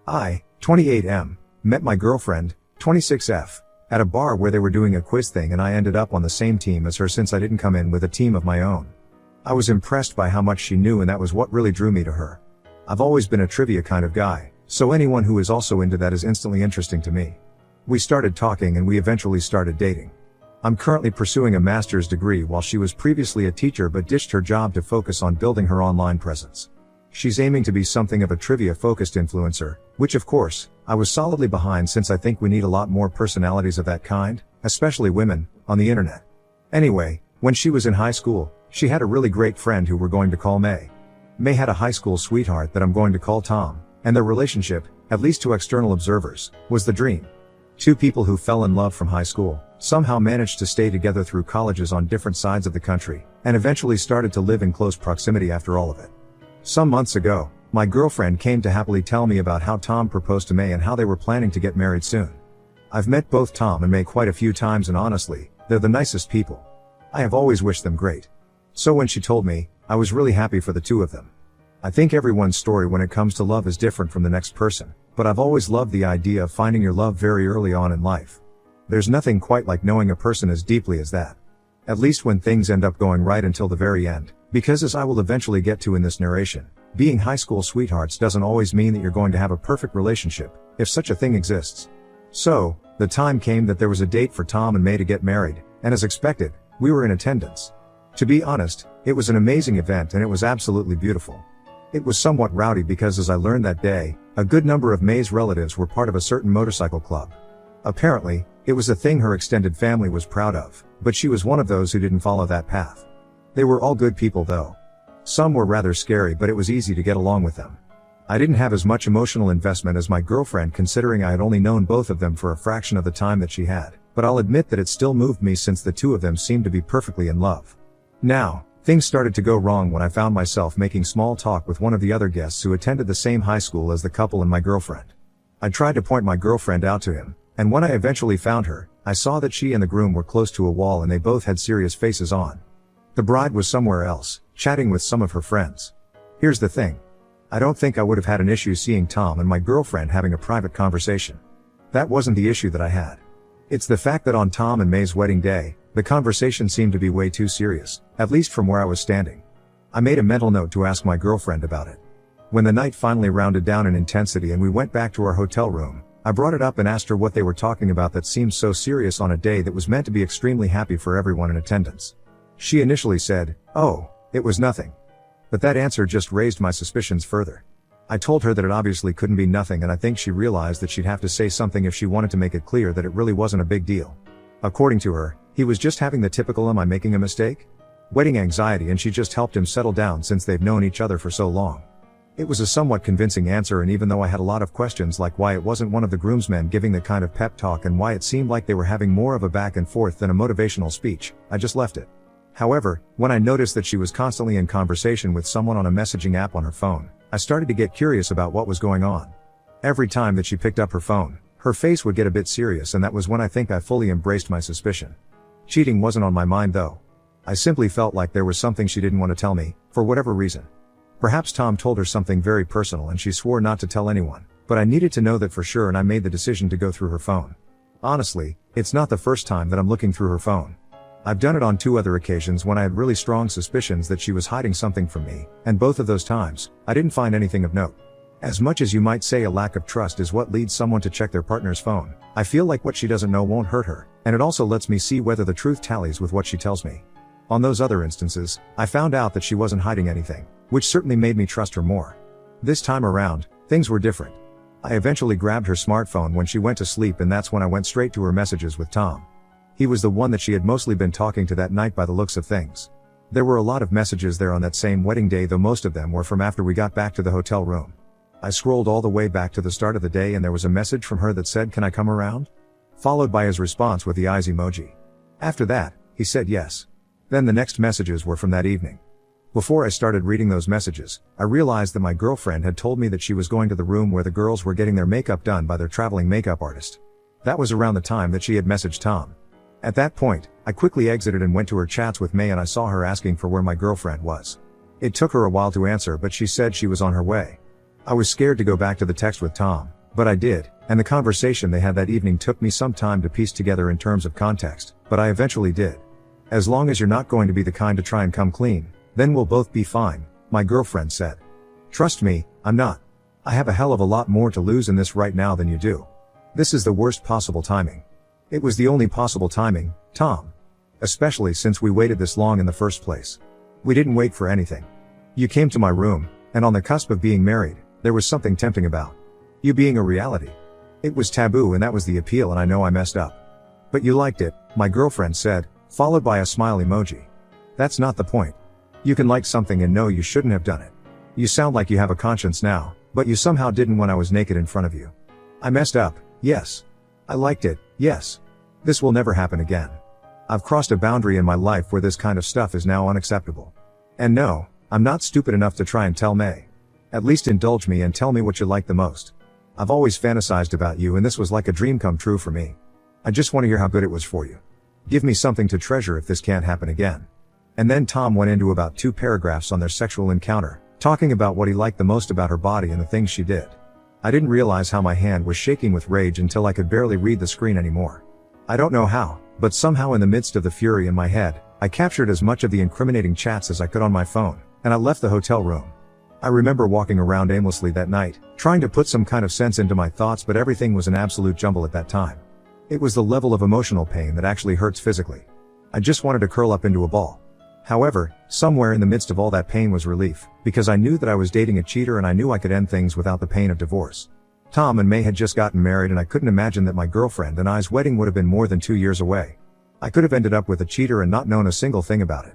I, 28M, met my girlfriend, 26F, at a bar where they were doing a quiz thing and I ended up on the same team as her since I didn't come in with a team of my own. I was impressed by how much she knew and that was what really drew me to her. I've always been a trivia kind of guy, so anyone who is also into that is instantly interesting to me. We started talking and we eventually started dating. I'm currently pursuing a master's degree while she was previously a teacher but ditched her job to focus on building her online presence. She's aiming to be something of a trivia-focused influencer, which of course, I was solidly behind since I think we need a lot more personalities of that kind, especially women, on the internet. Anyway, when she was in high school, she had a really great friend who we're going to call May. May had a high school sweetheart that I'm going to call Tom, and their relationship, at least to external observers, was the dream. Two people who fell in love from high school, somehow managed to stay together through colleges on different sides of the country, and eventually started to live in close proximity after all of it. Some months ago, my girlfriend came to happily tell me about how Tom proposed to May and how they were planning to get married soon. I've met both Tom and May quite a few times and honestly, they're the nicest people. I have always wished them great. So when she told me, I was really happy for the two of them. I think everyone's story when it comes to love is different from the next person, but I've always loved the idea of finding your love very early on in life. There's nothing quite like knowing a person as deeply as that. At least when things end up going right until the very end, because as I will eventually get to in this narration, being high school sweethearts doesn't always mean that you're going to have a perfect relationship, if such a thing exists. So, the time came that there was a date for Tom and May to get married, and as expected, we were in attendance. To be honest, it was an amazing event and it was absolutely beautiful. It was somewhat rowdy because as I learned that day, a good number of May's relatives were part of a certain motorcycle club. Apparently, it was a thing her extended family was proud of, but she was one of those who didn't follow that path. They were all good people though. Some were rather scary but it was easy to get along with them. I didn't have as much emotional investment as my girlfriend considering I had only known both of them for a fraction of the time that she had, but I'll admit that it still moved me since the two of them seemed to be perfectly in love. Now, things started to go wrong when I found myself making small talk with one of the other guests who attended the same high school as the couple and my girlfriend. I tried to point my girlfriend out to him, and when I eventually found her, I saw that she and the groom were close to a wall and they both had serious faces on. The bride was somewhere else, chatting with some of her friends. Here's the thing. I don't think I would have had an issue seeing Tom and my girlfriend having a private conversation. That wasn't the issue that I had. It's the fact that on Tom and May's wedding day, the conversation seemed to be way too serious, at least from where I was standing. I made a mental note to ask my girlfriend about it. When the night finally rounded down in intensity and we went back to our hotel room, I brought it up and asked her what they were talking about that seemed so serious on a day that was meant to be extremely happy for everyone in attendance. She initially said, "Oh, it was nothing." But that answer just raised my suspicions further. I told her that it obviously couldn't be nothing and I think she realized that she'd have to say something if she wanted to make it clear that it really wasn't a big deal. According to her, he was just having the typical "am I making a mistake?" wedding anxiety and she just helped him settle down since they've known each other for so long. It was a somewhat convincing answer and even though I had a lot of questions like why it wasn't one of the groomsmen giving the kind of pep talk and why it seemed like they were having more of a back and forth than a motivational speech, I just left it. However, when I noticed that she was constantly in conversation with someone on a messaging app on her phone, I started to get curious about what was going on. Every time that she picked up her phone, her face would get a bit serious and that was when I think I fully embraced my suspicion. Cheating wasn't on my mind though. I simply felt like there was something she didn't want to tell me, for whatever reason. Perhaps Tom told her something very personal and she swore not to tell anyone, but I needed to know that for sure and I made the decision to go through her phone. Honestly, it's not the first time that I'm looking through her phone. I've done it on 2 other occasions when I had really strong suspicions that she was hiding something from me, and both of those times, I didn't find anything of note. As much as you might say a lack of trust is what leads someone to check their partner's phone, I feel like what she doesn't know won't hurt her, and it also lets me see whether the truth tallies with what she tells me. On those other instances, I found out that she wasn't hiding anything, which certainly made me trust her more. This time around, things were different. I eventually grabbed her smartphone when she went to sleep and that's when I went straight to her messages with Tom. He was the one that she had mostly been talking to that night by the looks of things. There were a lot of messages there on that same wedding day though most of them were from after we got back to the hotel room. I scrolled all the way back to the start of the day and there was a message from her that said, "Can I come around?" Followed by his response with the eyes emoji. After that, he said yes. Then the next messages were from that evening. Before I started reading those messages, I realized that my girlfriend had told me that she was going to the room where the girls were getting their makeup done by their traveling makeup artist. That was around the time that she had messaged Tom. At that point, I quickly exited and went to her chats with May and I saw her asking for where my girlfriend was. It took her a while to answer but she said she was on her way. I was scared to go back to the text with Tom, but I did, and the conversation they had that evening took me some time to piece together in terms of context, but I eventually did. As long as you're not going to be the kind to try and come clean, then we'll both be fine, my girlfriend said. Trust me, I'm not. I have a hell of a lot more to lose in this right now than you do. This is the worst possible timing. It was the only possible timing, Tom. Especially since we waited this long in the first place. We didn't wait for anything. You came to my room, and on the cusp of being married, there was something tempting about you being a reality. It was taboo and that was the appeal, and I know I messed up. But you liked it, my girlfriend said, followed by a smile emoji. That's not the point. You can like something and know you shouldn't have done it. You sound like you have a conscience now, but you somehow didn't when I was naked in front of you. I messed up, yes. I liked it, yes. This will never happen again. I've crossed a boundary in my life where this kind of stuff is now unacceptable. And no, I'm not stupid enough to try and tell May. At least indulge me and tell me what you like the most. I've always fantasized about you and this was like a dream come true for me. I just want to hear how good it was for you. Give me something to treasure if this can't happen again. And then Tom went into about 2 paragraphs on their sexual encounter, talking about what he liked the most about her body and the things she did. I didn't realize how my hand was shaking with rage until I could barely read the screen anymore. I don't know how, but somehow in the midst of the fury in my head, I captured as much of the incriminating chats as I could on my phone, and I left the hotel room. I remember walking around aimlessly that night, trying to put some kind of sense into my thoughts, but everything was an absolute jumble at that time. It was the level of emotional pain that actually hurts physically. I just wanted to curl up into a ball. However, somewhere in the midst of all that pain was relief, because I knew that I was dating a cheater and I knew I could end things without the pain of divorce. Tom and May had just gotten married and I couldn't imagine that my girlfriend and I's wedding would have been more than 2 years away. I could have ended up with a cheater and not known a single thing about it.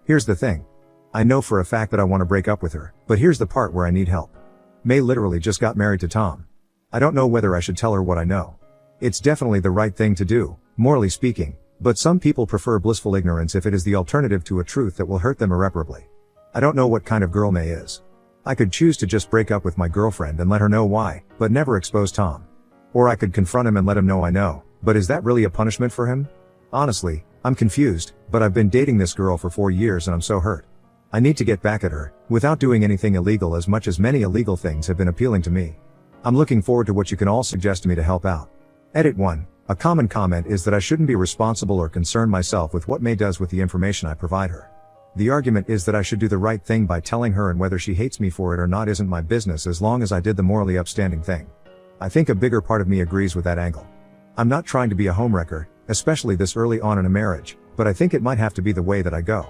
Here's the thing. I know for a fact that I want to break up with her, but here's the part where I need help. May literally just got married to Tom. I don't know whether I should tell her what I know. It's definitely the right thing to do, morally speaking, but some people prefer blissful ignorance if it is the alternative to a truth that will hurt them irreparably. I don't know what kind of girl May is. I could choose to just break up with my girlfriend and let her know why, but never expose Tom. Or I could confront him and let him know I know, but is that really a punishment for him? Honestly, I'm confused, but I've been dating this girl for 4 years and I'm so hurt. I need to get back at her, without doing anything illegal, as much as many illegal things have been appealing to me. I'm looking forward to what you can all suggest to me to help out. Edit 1. A common comment is that I shouldn't be responsible or concern myself with what May does with the information I provide her. The argument is that I should do the right thing by telling her, and whether she hates me for it or not isn't my business as long as I did the morally upstanding thing. I think a bigger part of me agrees with that angle. I'm not trying to be a homewrecker, especially this early on in a marriage, but I think it might have to be the way that I go.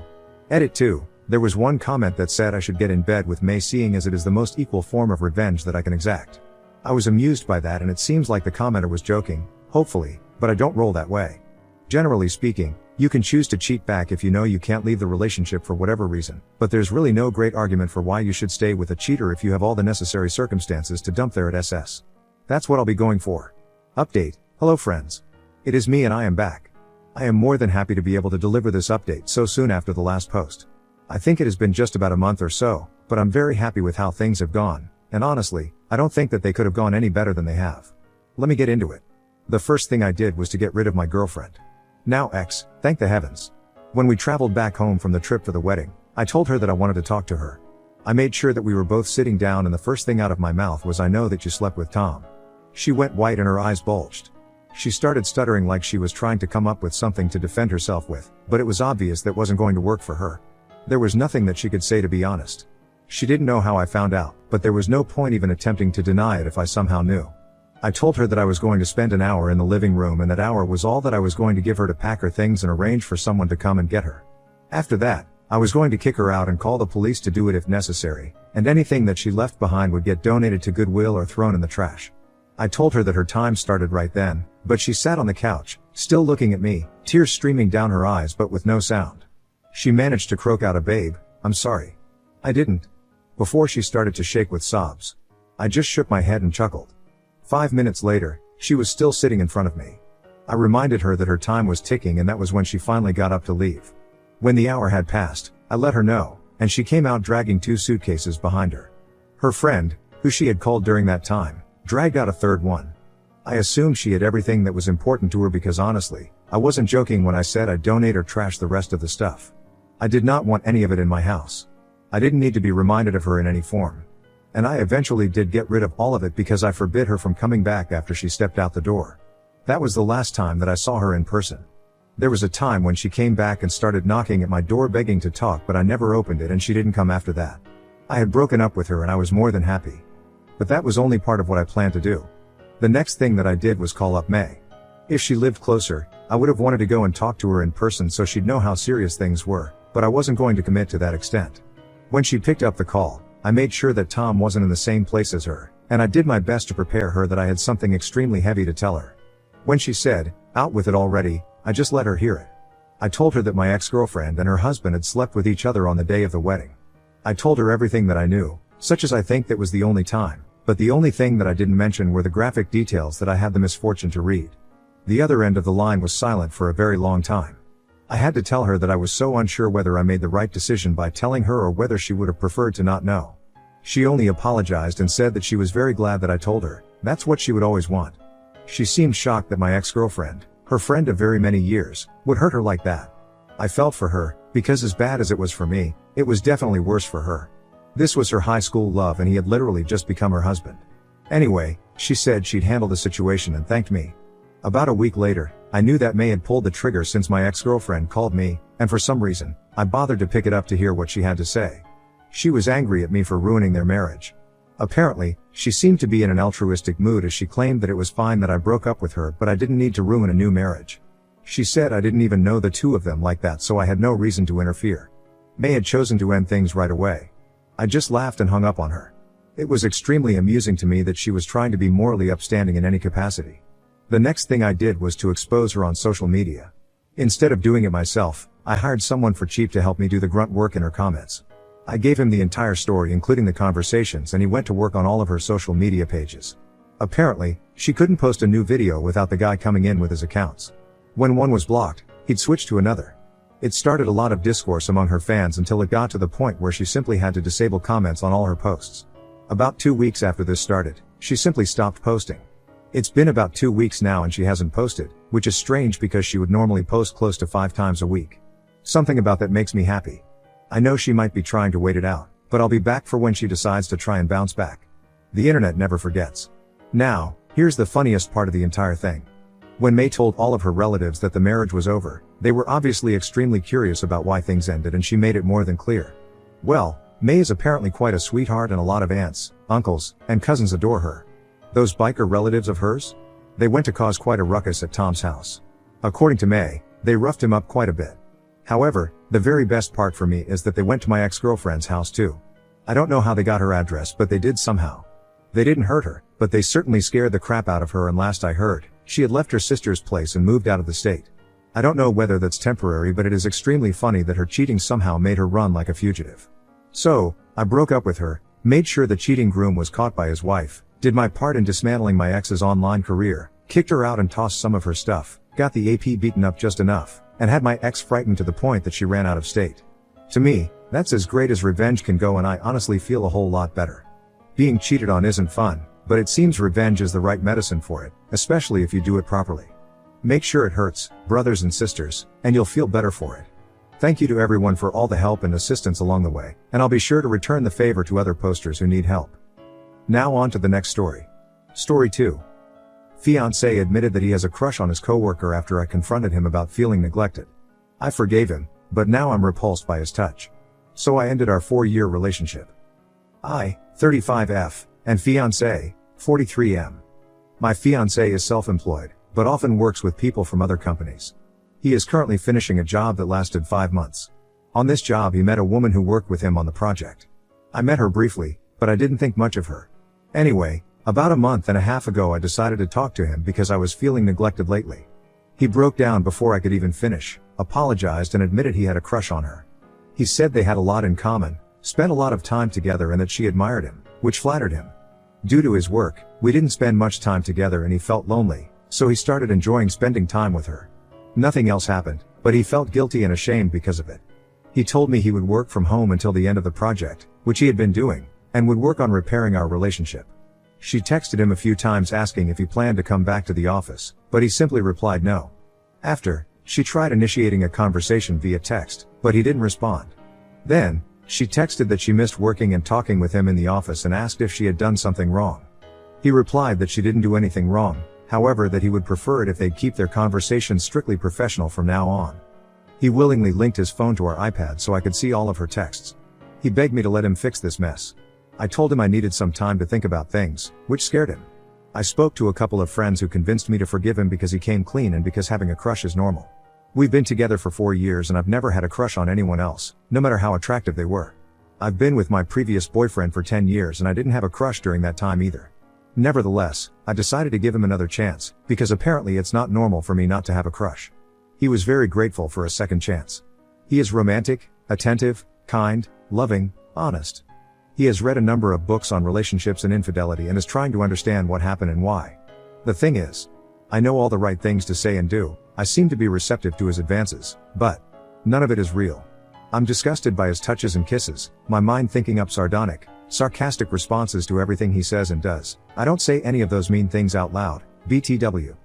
Edit 2. There was one comment that said I should get in bed with May, seeing as it is the most equal form of revenge that I can exact. I was amused by that, and it seems like the commenter was joking, hopefully, but I don't roll that way. Generally speaking, you can choose to cheat back if you know you can't leave the relationship for whatever reason, but there's really no great argument for why you should stay with a cheater if you have all the necessary circumstances to dump there at SS. That's what I'll be going for. Update. Hello friends. It is me and I am back. I am more than happy to be able to deliver this update so soon after the last post. I think it has been just about a month or so, but I'm very happy with how things have gone, and honestly, I don't think that they could have gone any better than they have. Let me get into it. The first thing I did was to get rid of my girlfriend. Now ex, thank the heavens. When we traveled back home from the trip for the wedding, I told her that I wanted to talk to her. I made sure that we were both sitting down, and the first thing out of my mouth was, "I know that you slept with Tom." She went white and her eyes bulged. She started stuttering like she was trying to come up with something to defend herself with, but it was obvious that wasn't going to work for her. There was nothing that she could say, to be honest. She didn't know how I found out, but there was no point even attempting to deny it if I somehow knew. I told her that I was going to spend an hour in the living room, and that hour was all that I was going to give her to pack her things and arrange for someone to come and get her. After that, I was going to kick her out and call the police to do it if necessary, and anything that she left behind would get donated to Goodwill or thrown in the trash. I told her that her time started right then, but she sat on the couch, still looking at me, tears streaming down her eyes but with no sound. She managed to croak out a "Babe, I'm sorry." I didn't. Before she started to shake with sobs. I just shook my head and chuckled. 5 minutes later, she was still sitting in front of me. I reminded her that her time was ticking, and that was when she finally got up to leave. When the hour had passed, I let her know, and she came out dragging 2 suitcases behind her. Her friend, who she had called during that time, dragged out a third one. I assumed she had everything that was important to her, because honestly, I wasn't joking when I said I'd donate or trash the rest of the stuff. I did not want any of it in my house. I didn't need to be reminded of her in any form. And I eventually did get rid of all of it because I forbid her from coming back after she stepped out the door. That was the last time that I saw her in person. There was a time when she came back and started knocking at my door begging to talk, but I never opened it and she didn't come after that. I had broken up with her and I was more than happy. But that was only part of what I planned to do. The next thing that I did was call up May. If she lived closer, I would have wanted to go and talk to her in person so she'd know how serious things were, but I wasn't going to commit to that extent. When she picked up the call, I made sure that Tom wasn't in the same place as her, and I did my best to prepare her that I had something extremely heavy to tell her. When she said, "Out with it already," I just let her hear it. I told her that my ex-girlfriend and her husband had slept with each other on the day of the wedding. I told her everything that I knew, such as I think that was the only time, but the only thing that I didn't mention were the graphic details that I had the misfortune to read. The other end of the line was silent for a very long time. I had to tell her that I was so unsure whether I made the right decision by telling her or whether she would have preferred to not know. She only apologized and said that she was very glad that I told her. That's what she would always want. She seemed shocked that my ex-girlfriend, her friend of very many years, would hurt her like that. I felt for her, because as bad as it was for me, it was definitely worse for her. This was her high school love and he had literally just become her husband. Anyway, she said she'd handle the situation and thanked me. About a week later, I knew that May had pulled the trigger since my ex-girlfriend called me, and for some reason, I bothered to pick it up to hear what she had to say. She was angry at me for ruining their marriage. Apparently, she seemed to be in an altruistic mood as she claimed that it was fine that I broke up with her but I didn't need to ruin a new marriage. She said I didn't even know the two of them like that so I had no reason to interfere. May had chosen to end things right away. I just laughed and hung up on her. It was extremely amusing to me that she was trying to be morally upstanding in any capacity. The next thing I did was to expose her on social media. Instead of doing it myself, I hired someone for cheap to help me do the grunt work in her comments. I gave him the entire story including the conversations and he went to work on all of her social media pages. Apparently, she couldn't post a new video without the guy coming in with his accounts. When one was blocked, he'd switch to another. It started a lot of discourse among her fans until it got to the point where she simply had to disable comments on all her posts. About 2 weeks after this started, she simply stopped posting. It's been about 2 weeks now and she hasn't posted, which is strange because she would normally post close to 5 times a week. Something about that makes me happy. I know she might be trying to wait it out, but I'll be back for when she decides to try and bounce back. The internet never forgets. Now, here's the funniest part of the entire thing. When May told all of her relatives that the marriage was over, they were obviously extremely curious about why things ended and she made it more than clear. Well, May is apparently quite a sweetheart and a lot of aunts, uncles, and cousins adore her. Those biker relatives of hers? They went to cause quite a ruckus at Tom's house. According to May, they roughed him up quite a bit. However, the very best part for me is that they went to my ex-girlfriend's house too. I don't know how they got her address but they did somehow. They didn't hurt her, but they certainly scared the crap out of her and last I heard, she had left her sister's place and moved out of the state. I don't know whether that's temporary but it is extremely funny that her cheating somehow made her run like a fugitive. So, I broke up with her, made sure the cheating groom was caught by his wife, did my part in dismantling my ex's online career, kicked her out and tossed some of her stuff, got the AP beaten up just enough, and had my ex frightened to the point that she ran out of state. To me, that's as great as revenge can go and I honestly feel a whole lot better. Being cheated on isn't fun, but it seems revenge is the right medicine for it, especially if you do it properly. Make sure it hurts, brothers and sisters, and you'll feel better for it. Thank you to everyone for all the help and assistance along the way, and I'll be sure to return the favor to other posters who need help. Now on to the next story. Story 2. Fiancé admitted that he has a crush on his coworker after I confronted him about feeling neglected. I forgave him, but now I'm repulsed by his touch. So I ended our 4-year relationship. I, 35F, and fiancé, 43M. My fiancé is self-employed, but often works with people from other companies. He is currently finishing a job that lasted 5 months. On this job he met a woman who worked with him on the project. I met her briefly, but I didn't think much of her. Anyway, about a month and a half ago I decided to talk to him because I was feeling neglected lately. He broke down before I could even finish, apologized and admitted he had a crush on her. He said they had a lot in common, spent a lot of time together and that she admired him, which flattered him. Due to his work, we didn't spend much time together and he felt lonely, so he started enjoying spending time with her. Nothing else happened, but he felt guilty and ashamed because of it. He told me he would work from home until the end of the project, which he had been doing, and would work on repairing our relationship. She texted him a few times asking if he planned to come back to the office, but he simply replied no. After, she tried initiating a conversation via text, but he didn't respond. Then, She texted that she missed working and talking with him in the office and asked if she had done something wrong. He replied that she didn't do anything wrong, however that he would prefer it if they'd keep their conversation strictly professional from now on. He willingly linked his phone to our iPad so I could see all of her texts. He begged me to let him fix this mess. I told him I needed some time to think about things, which scared him. I spoke to a couple of friends who convinced me to forgive him because he came clean and because having a crush is normal. We've been together for 4 years and I've never had a crush on anyone else, no matter how attractive they were. I've been with my previous boyfriend for 10 years and I didn't have a crush during that time either. Nevertheless, I decided to give him another chance, because apparently it's not normal for me not to have a crush. He was very grateful for a second chance. He is romantic, attentive, kind, loving, honest. He has read a number of books on relationships and infidelity and is trying to understand what happened and why. The thing is, I know all the right things to say and do, I seem to be receptive to his advances, but none of it is real. I'm disgusted by his touches and kisses, my mind thinking up sardonic, sarcastic responses to everything he says and does. I don't say any of those mean things out loud, BTW.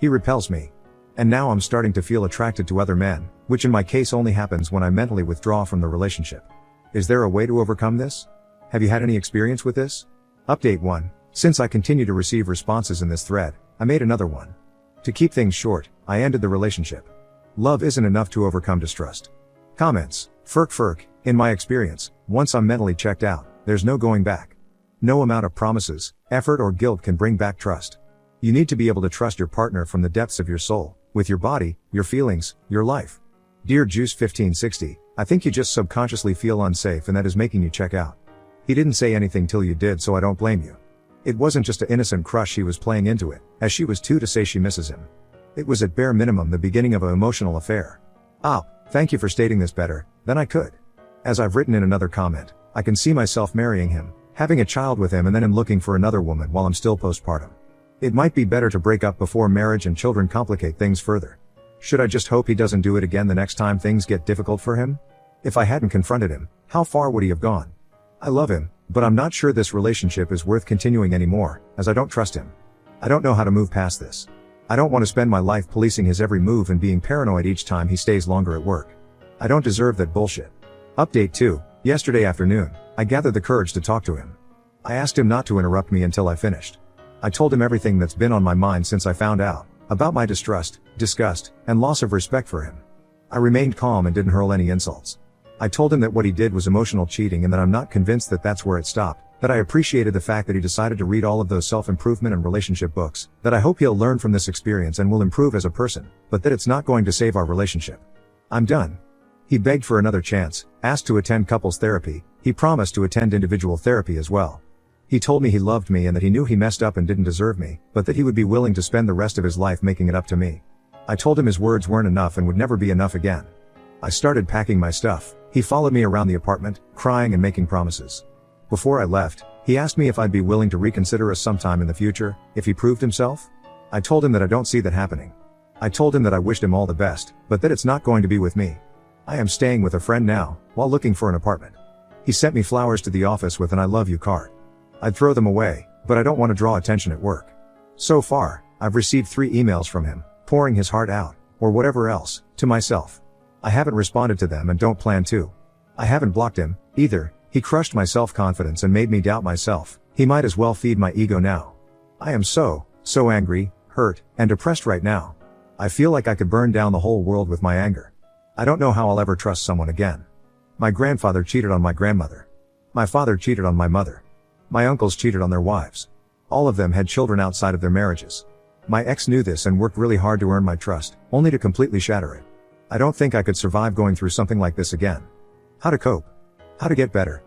He repels me. And now I'm starting to feel attracted to other men, which in my case only happens when I mentally withdraw from the relationship. Is there a way to overcome this? Have you had any experience with this? Update 1. Since I continue to receive responses in this thread, I made another one. To keep things short, I ended the relationship. Love isn't enough to overcome distrust. Comments. Ferk. In my experience, once I'm mentally checked out, there's no going back. No amount of promises, effort or guilt can bring back trust. You need to be able to trust your partner from the depths of your soul, with your body, your feelings, your life. Dear Juice 1560, I think you just subconsciously feel unsafe and that is making you check out. He didn't say anything till you did, so I don't blame you. It wasn't just an innocent crush he was playing into it, as she was too to say she misses him. It was at bare minimum the beginning of an emotional affair. Thank you for stating this better than I could. As I've written in another comment, I can see myself marrying him, having a child with him and then him looking for another woman while I'm still postpartum. It might be better to break up before marriage and children complicate things further. Should I just hope he doesn't do it again the next time things get difficult for him? If I hadn't confronted him, how far would he have gone? I love him, but I'm not sure this relationship is worth continuing anymore, as I don't trust him. I don't know how to move past this. I don't want to spend my life policing his every move and being paranoid each time he stays longer at work. I don't deserve that bullshit. Update 2. Yesterday afternoon, I gathered the courage to talk to him. I asked him not to interrupt me until I finished. I told him everything that's been on my mind since I found out about my distrust, disgust, and loss of respect for him. I remained calm and didn't hurl any insults. I told him that what he did was emotional cheating and that I'm not convinced that that's where it stopped, that I appreciated the fact that he decided to read all of those self-improvement and relationship books, that I hope he'll learn from this experience and will improve as a person, but that it's not going to save our relationship. I'm done. He begged for another chance, asked to attend couples therapy, he promised to attend individual therapy as well. He told me he loved me and that he knew he messed up and didn't deserve me, but that he would be willing to spend the rest of his life making it up to me. I told him his words weren't enough and would never be enough again. I started packing my stuff. He followed me around the apartment, crying and making promises. Before I left, he asked me if I'd be willing to reconsider us sometime in the future, if he proved himself. I told him that I don't see that happening. I told him that I wished him all the best, but that it's not going to be with me. I am staying with a friend now, while looking for an apartment. He sent me flowers to the office with an I love you card. I'd throw them away, but I don't want to draw attention at work. So far, I've received 3 emails from him, pouring his heart out, or whatever else, to myself. I haven't responded to them and don't plan to. I haven't blocked him, either. He crushed my self-confidence and made me doubt myself. He might as well feed my ego now. I am so angry, hurt, and depressed right now. I feel like I could burn down the whole world with my anger. I don't know how I'll ever trust someone again. My grandfather cheated on my grandmother. My father cheated on my mother. My uncles cheated on their wives. All of them had children outside of their marriages. My ex knew this and worked really hard to earn my trust, only to completely shatter it. I don't think I could survive going through something like this again. How to cope? How to get better?